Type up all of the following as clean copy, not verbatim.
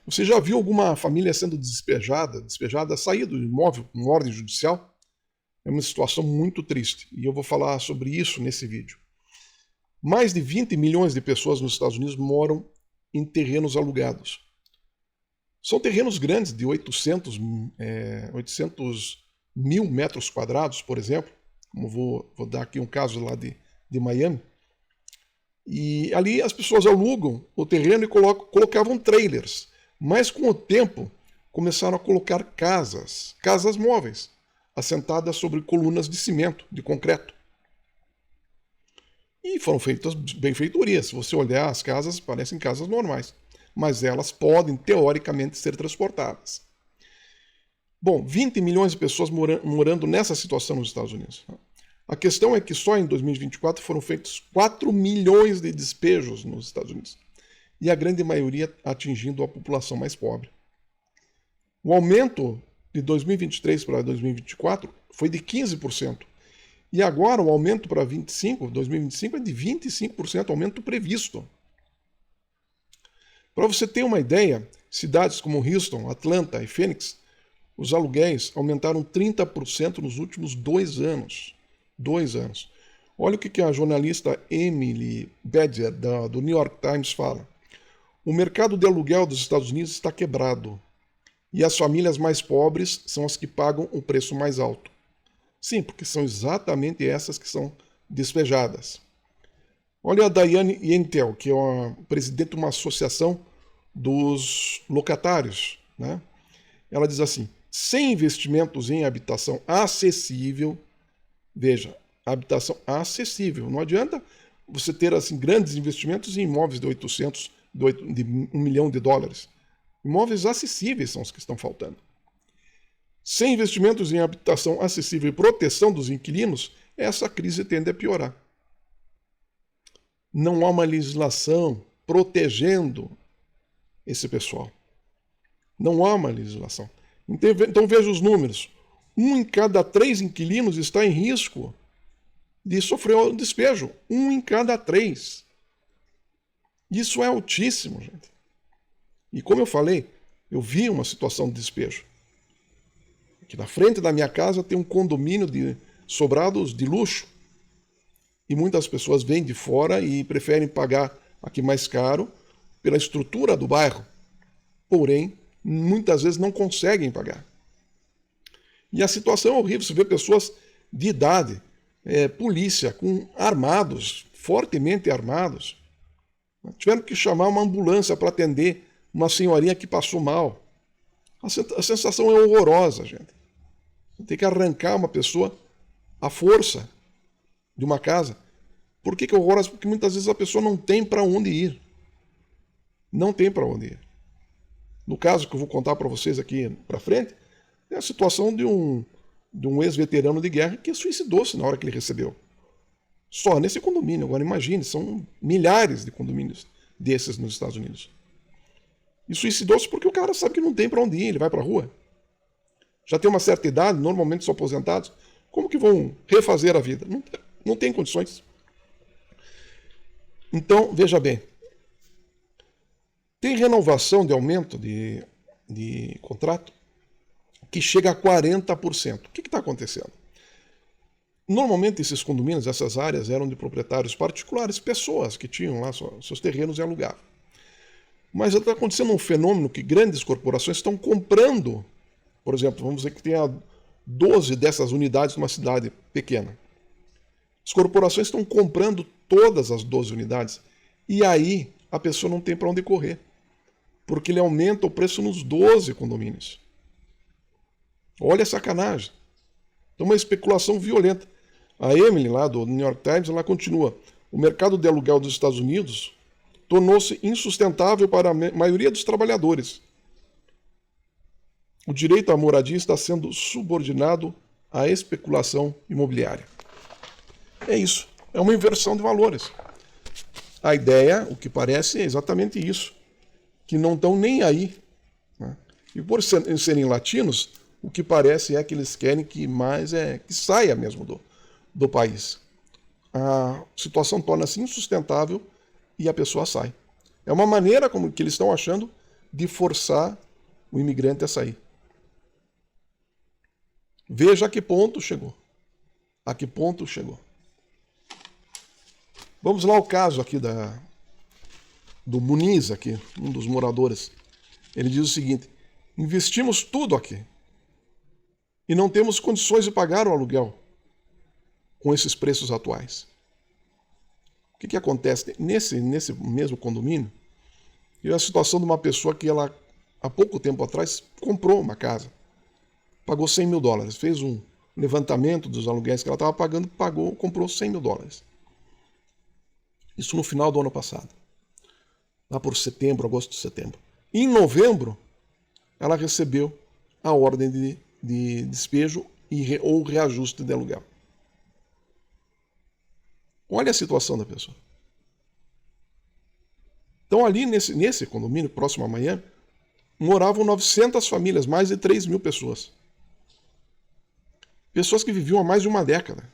Você já viu alguma família sendo despejada, sair do imóvel com ordem judicial? É uma situação muito triste e eu vou falar sobre isso nesse vídeo. Mais de 20 milhões de pessoas nos Estados Unidos moram em terrenos alugados. São terrenos grandes, de 800 mil metros quadrados, por exemplo, como vou dar aqui um caso lá de Miami. E ali as pessoas alugam o terreno e colocavam trailers. Mas com o tempo começaram a colocar casas móveis, assentadas sobre colunas de cimento, de concreto. E foram feitas benfeitorias. Se você olhar, as casas parecem casas normais, mas elas podem, teoricamente, ser transportadas. Bom, 20 milhões de pessoas morando nessa situação nos Estados Unidos. A questão é que só em 2024 foram feitos 4 milhões de despejos nos Estados Unidos, e a grande maioria atingindo a população mais pobre. O aumento de 2023 para 2024 foi de 15%. E agora o aumento para 2025 é de 25%, aumento previsto. Para você ter uma ideia, cidades como Houston, Atlanta e Phoenix, os aluguéis aumentaram 30% nos últimos 2 anos. 2 anos. Olha o que a jornalista Emily Badger, do New York Times, fala. O mercado de aluguel dos Estados Unidos está quebrado. E as famílias mais pobres são as que pagam o preço mais alto. Sim, porque são exatamente essas que são despejadas. Olha a Diane Yentel, que é a presidente de uma associação dos locatários, né? Ela diz assim, sem investimentos em habitação acessível, veja, habitação acessível, não adianta você ter assim, grandes investimentos em imóveis de 800, de $1 milhão. Imóveis acessíveis são os que estão faltando. Sem investimentos em habitação acessível e proteção dos inquilinos, essa crise tende a piorar. Não há uma legislação protegendo esse pessoal. Não há uma legislação. Então veja os números. 1 em cada 3 inquilinos está em risco de sofrer um despejo. 1 em cada 3. Isso é altíssimo, gente. E como eu falei, eu vi uma situação de despejo. Aqui na frente da minha casa tem um condomínio de sobrados de luxo. E muitas pessoas vêm de fora e preferem pagar aqui mais caro pela estrutura do bairro. Porém, muitas vezes não conseguem pagar. E a situação é horrível. Você vê pessoas de idade, polícia, armados, fortemente armados. Tiveram que chamar uma ambulância para atender uma senhorinha que passou mal. A sensação é horrorosa, gente. Você tem que arrancar uma pessoa à força de uma casa. Por que é horrorosa? Porque muitas vezes a pessoa não tem para onde ir. Não tem para onde ir. No caso que eu vou contar para vocês aqui para frente, é a situação de um ex-veterano de guerra que suicidou-se na hora que ele recebeu. Só nesse condomínio. Agora imagine, são milhares de condomínios desses nos Estados Unidos. E suicidou-se porque o cara sabe que não tem para onde ir, ele vai para a rua. Já tem uma certa idade, normalmente são aposentados. Como que vão refazer a vida? Não tem condições. Então, veja bem. Tem renovação de aumento de contrato que chega a 40%. O que está acontecendo? Normalmente esses condomínios, essas áreas eram de proprietários particulares, pessoas que tinham lá seus terrenos e alugavam. Mas está acontecendo um fenômeno que grandes corporações estão comprando. Por exemplo, vamos dizer que tenha 12 dessas unidades numa cidade pequena. As corporações estão comprando todas as 12 unidades. E aí a pessoa não tem para onde correr. Porque ele aumenta o preço nos 12 condomínios. Olha a sacanagem. Então uma especulação violenta. A Emily, lá do New York Times, ela continua. O mercado de aluguel dos Estados Unidos tornou-se insustentável para a maioria dos trabalhadores. O direito à moradia está sendo subordinado à especulação imobiliária. É isso. É uma inversão de valores. A ideia, o que parece, é exatamente isso. Que não estão nem aí. Né? E por serem latinos, o que parece é que eles querem que mais que saia mesmo do país. A situação torna-se insustentável e a pessoa sai. É uma maneira como que eles estão achando de forçar o imigrante a sair. Veja a que ponto chegou. A que ponto chegou. Vamos lá ao caso aqui do Muniz, aqui, um dos moradores. Ele diz o seguinte: investimos tudo aqui e não temos condições de pagar o aluguel com esses preços atuais. O que acontece? Nesse mesmo condomínio, eu a situação de uma pessoa que ela, há pouco tempo atrás, comprou uma casa. Pagou $100 mil. Fez um levantamento dos aluguéis que ela estava pagando, comprou $100 mil. Isso no final do ano passado. Lá por agosto, setembro. Em novembro, ela recebeu a ordem de despejo ou reajuste de aluguel. Olha a situação da pessoa. Então ali nesse condomínio, próximo amanhã, moravam 900 famílias, mais de 3 mil pessoas. Pessoas que viviam há mais de uma década.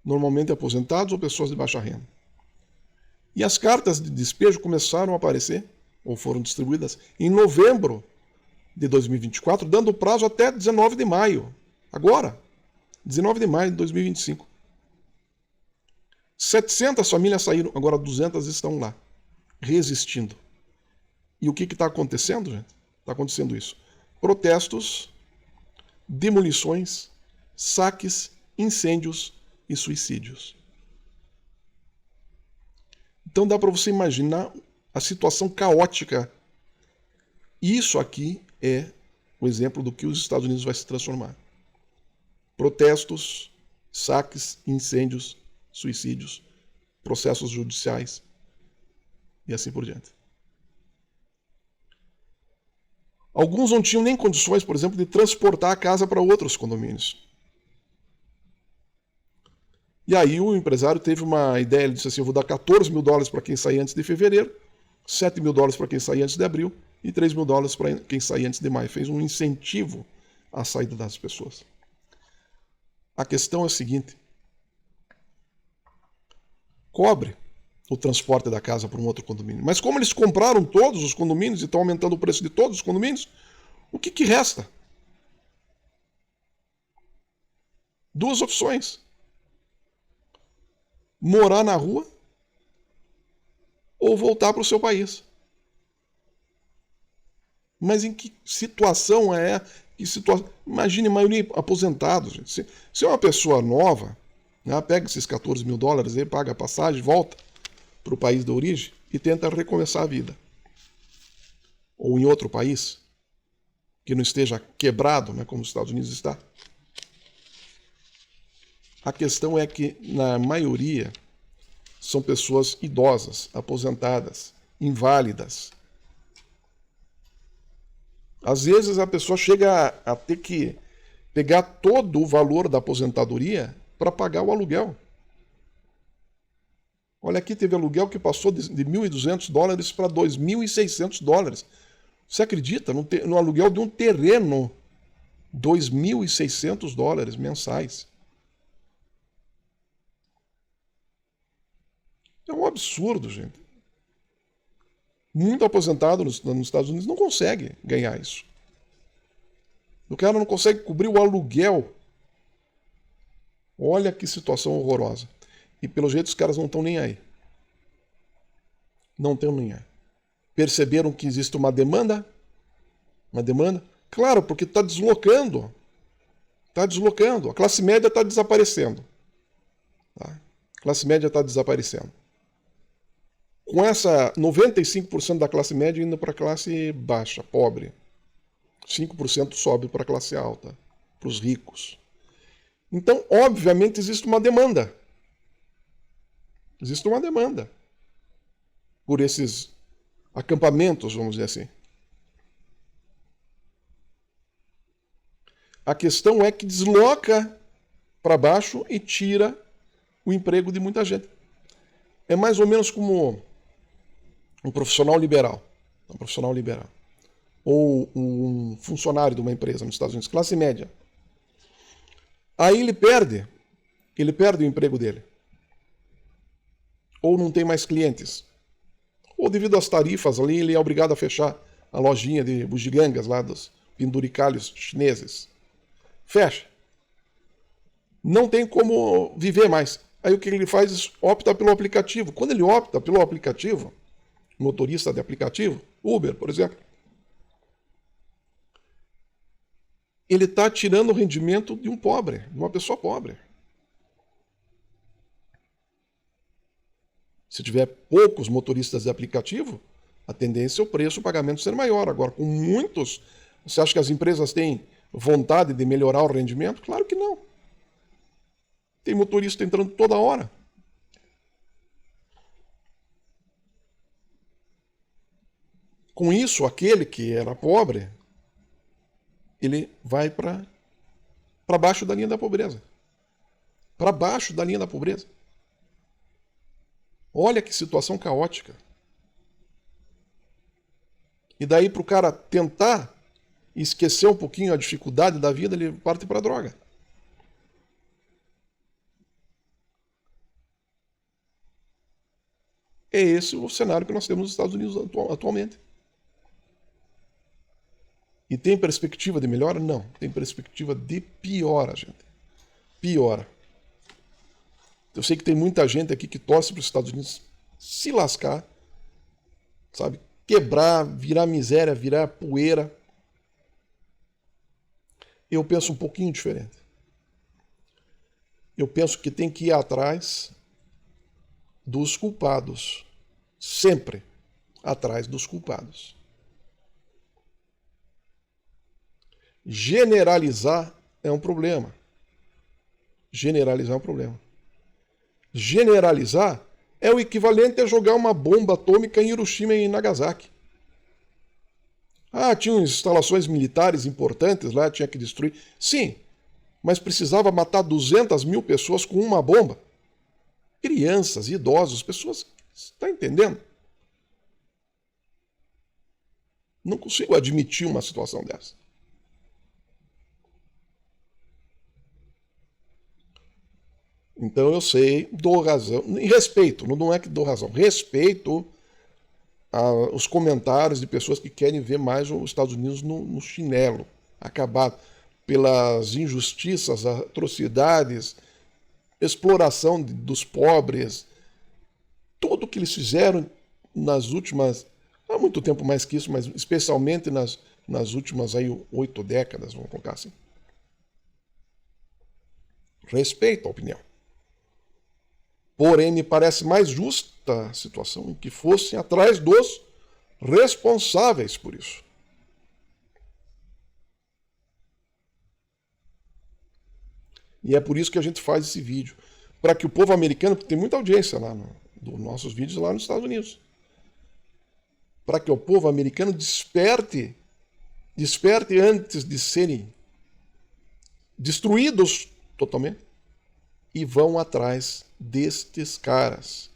Normalmente aposentados ou pessoas de baixa renda. E as cartas de despejo começaram a aparecer, ou foram distribuídas, em novembro de 2024, dando prazo até 19 de maio. Agora, 19 de maio de 2025. 700 famílias saíram, agora 200 estão lá, resistindo. E o que está acontecendo, gente? Está acontecendo isso. Protestos, demolições, saques, incêndios e suicídios. Então dá para você imaginar a situação caótica. Isso aqui é o exemplo do que os Estados Unidos vai se transformar. Protestos, saques, incêndios, suicídios, processos judiciais e assim por diante. Alguns não tinham nem condições, por exemplo, de transportar a casa para outros condomínios. E aí o empresário teve uma ideia, ele disse assim: eu vou dar $14 mil para quem sair antes de fevereiro, $7 mil para quem sair antes de abril e $3 mil para quem sair antes de maio. Fez um incentivo à saída das pessoas. A questão é a seguinte: cobre o transporte da casa para um outro condomínio. Mas como eles compraram todos os condomínios e estão aumentando o preço de todos os condomínios, o que resta? Duas opções: morar na rua ou voltar para o seu país. Mas em que situação é? Imagine a maioria aposentados. Gente. Se é uma pessoa nova, né, pega esses $14 mil, aí paga a passagem, volta para o país de origem e tenta recomeçar a vida. Ou em outro país, que não esteja quebrado, né, como os Estados Unidos está. A questão é que, na maioria, são pessoas idosas, aposentadas, inválidas. Às vezes a pessoa chega a ter que pegar todo o valor da aposentadoria para pagar o aluguel. Olha aqui, teve aluguel que passou de $1.200 para $2.600. Você acredita? No aluguel de um terreno, $2.600 mensais. É um absurdo, gente. Muito aposentado nos Estados Unidos não consegue ganhar isso. O cara não consegue cobrir o aluguel. Olha que situação horrorosa. E pelo jeito os caras não estão nem aí. Não estão nem aí. Perceberam que existe uma demanda? Uma demanda? Claro, porque está deslocando. Está deslocando. A classe média está desaparecendo. Tá? A classe média está desaparecendo. Com essa 95% da classe média indo para a classe baixa, pobre. 5% sobe para a classe alta, para os ricos. Então, obviamente, existe uma demanda. Existe uma demanda por esses acampamentos, vamos dizer assim. A questão é que desloca para baixo e tira o emprego de muita gente. É mais ou menos como um profissional liberal. Um profissional liberal. Ou um funcionário de uma empresa nos Estados Unidos, classe média. Aí ele perde o emprego dele. Ou não tem mais clientes. ou devido às tarifas ali, ele é obrigado a fechar a lojinha de bugigangas lá dos penduricalhos chineses. Fecha. Não tem como viver mais. Aí o que ele faz? Opta pelo aplicativo. Quando ele opta pelo aplicativo, motorista de aplicativo, Uber, por exemplo, ele está tirando o rendimento de um pobre, de uma pessoa pobre. Se tiver poucos motoristas de aplicativo, a tendência é o preço, o pagamento ser maior. Agora, com muitos, você acha que as empresas têm vontade de melhorar o rendimento? Claro que não. Tem motorista entrando toda hora. Com isso, aquele que era pobre, ele vai para baixo da linha da pobreza. Para baixo da linha da pobreza. Olha que situação caótica. E daí para o cara tentar esquecer um pouquinho a dificuldade da vida, ele parte para a droga. É esse o cenário que nós temos nos Estados Unidos atualmente. E tem perspectiva de melhora? Não. Tem perspectiva de piora, gente. Piora. Eu sei que tem muita gente aqui que torce para os Estados Unidos se lascar, sabe? Quebrar, virar miséria, virar poeira. Eu penso um pouquinho diferente. Eu penso que tem que ir atrás dos culpados. Sempre atrás dos culpados. Generalizar é um problema. Generalizar é um problema. Generalizar é o equivalente a jogar uma bomba atômica em Hiroshima e Nagasaki. Ah, tinham instalações militares importantes lá, tinha que destruir. Sim, mas precisava matar 200 mil pessoas com uma bomba. Crianças, idosos, pessoas... Está entendendo? Não consigo admitir uma situação dessa. Então eu sei, dou razão, e respeito, não é que dou razão, respeito os comentários de pessoas que querem ver mais os Estados Unidos no chinelo, acabado pelas injustiças, atrocidades, exploração dos pobres, tudo que eles fizeram nas últimas, há muito tempo mais que isso, mas especialmente nas últimas 8 décadas, vamos colocar assim. Respeito a opinião. Porém, me parece mais justa a situação em que fossem atrás dos responsáveis por isso. E é por isso que a gente faz esse vídeo. Para que o povo americano, porque tem muita audiência lá dos nossos vídeos lá nos Estados Unidos. Para que o povo americano desperte antes de serem destruídos totalmente e vão atrás destes caras.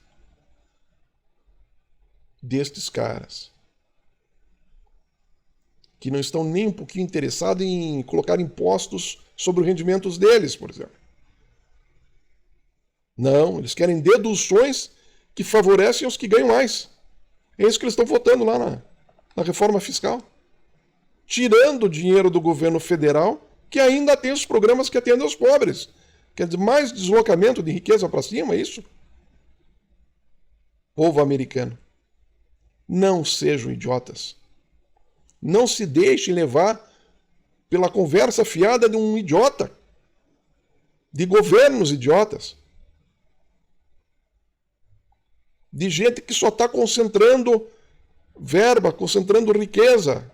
Que não estão nem um pouquinho interessados em colocar impostos sobre os rendimentos deles, por exemplo. Não, eles querem deduções que favorecem os que ganham mais. É isso que eles estão votando lá na reforma fiscal. Tirando o dinheiro do governo federal, que ainda tem os programas que atendem aos pobres. Quer dizer, mais deslocamento de riqueza para cima, é isso? Povo americano, não sejam idiotas. Não se deixem levar pela conversa fiada de um idiota, de governos idiotas, de gente que só está concentrando verba, concentrando riqueza,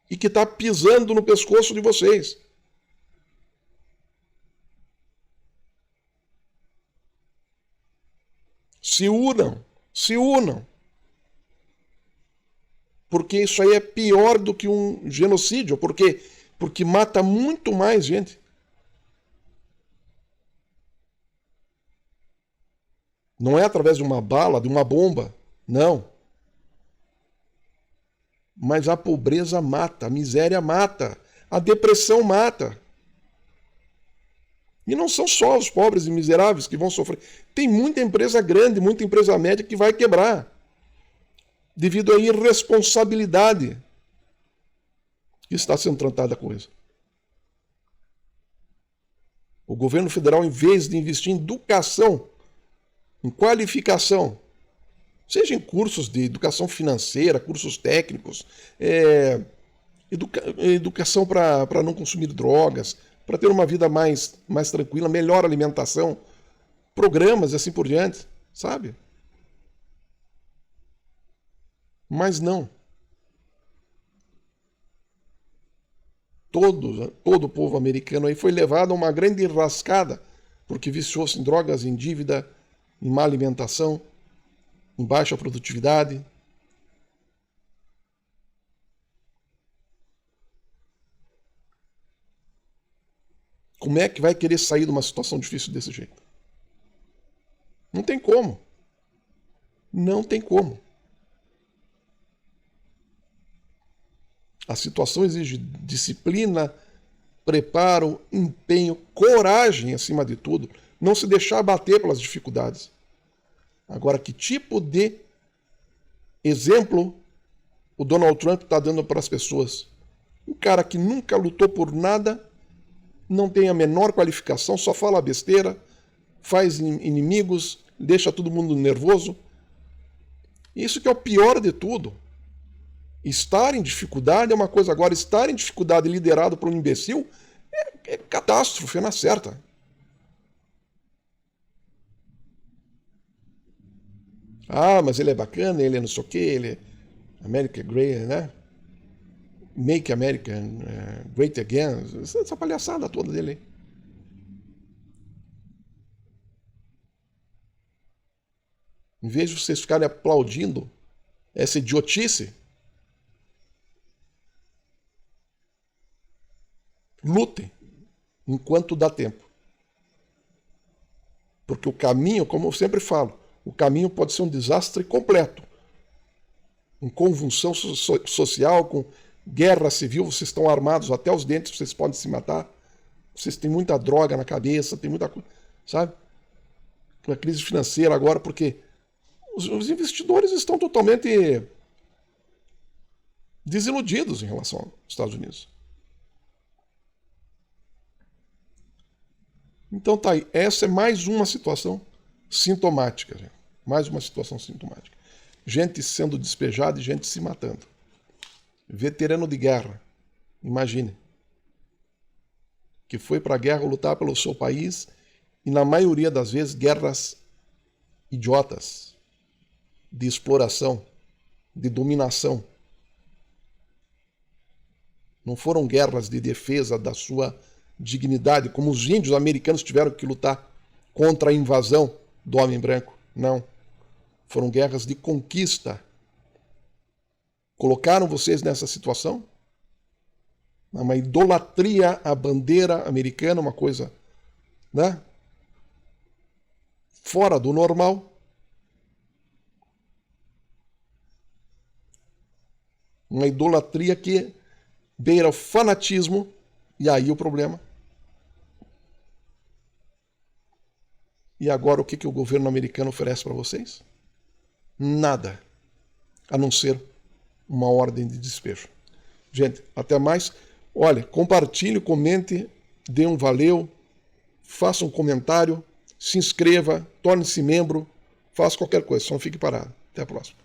e que está pisando no pescoço de vocês. Se unam. Porque isso aí é pior do que um genocídio. Porque mata muito mais gente. Não é através de uma bala, de uma bomba. Não. Mas a pobreza mata, a miséria mata, a depressão mata. E não são só os pobres e miseráveis que vão sofrer. Tem muita empresa grande, muita empresa média que vai quebrar devido à irresponsabilidade que está sendo tratada a coisa. O governo federal, em vez de investir em educação, em qualificação, seja em cursos de educação financeira, cursos técnicos, educação para não consumir drogas, para ter uma vida mais tranquila, melhor alimentação, programas e assim por diante, sabe? Mas não. Todo o povo americano aí foi levado a uma grande enrascada, porque viciou-se em drogas, em dívida, em má alimentação, em baixa produtividade. Como é que vai querer sair de uma situação difícil desse jeito? Não tem como. Não tem como. A situação exige disciplina, preparo, empenho, coragem acima de tudo. Não se deixar abater pelas dificuldades. Agora, que tipo de exemplo o Donald Trump está dando para as pessoas? Um cara que nunca lutou por nada, não tem a menor qualificação, só fala besteira, faz inimigos, deixa todo mundo nervoso. Isso que é o pior de tudo. Estar em dificuldade é uma coisa, agora estar em dificuldade liderado por um imbecil é catástrofe, na certa. Ah, mas ele é bacana, ele é não sei o quê, ele é America Great, né? Make America Great Again, essa palhaçada toda dele. Em vez de vocês ficarem aplaudindo essa idiotice, lutem enquanto dá tempo. Porque o caminho, como eu sempre falo, o caminho pode ser um desastre completo. Com convulsão social, com guerra civil, vocês estão armados até os dentes, vocês podem se matar. Vocês têm muita droga na cabeça, tem muita coisa, sabe? Uma crise financeira agora, porque os investidores estão totalmente desiludidos em relação aos Estados Unidos. Então tá aí, essa é mais uma situação sintomática, gente. Mais uma situação sintomática. Gente sendo despejada e gente se matando. Veterano de guerra, imagine, que foi para a guerra lutar pelo seu país e na maioria das vezes guerras idiotas, de exploração, de dominação. Não foram guerras de defesa da sua dignidade, como os índios americanos tiveram que lutar contra a invasão do homem branco. Não. Foram guerras de conquista. Colocaram vocês nessa situação? Uma idolatria à bandeira americana, uma coisa, né? Fora do normal. Uma idolatria que beira o fanatismo, e aí o problema. E agora o que o governo americano oferece para vocês? Nada, a não ser uma ordem de despejo. Gente, até mais. Olha, compartilhe, comente, dê um valeu, faça um comentário, se inscreva, torne-se membro, faça qualquer coisa, só não fique parado. Até a próxima.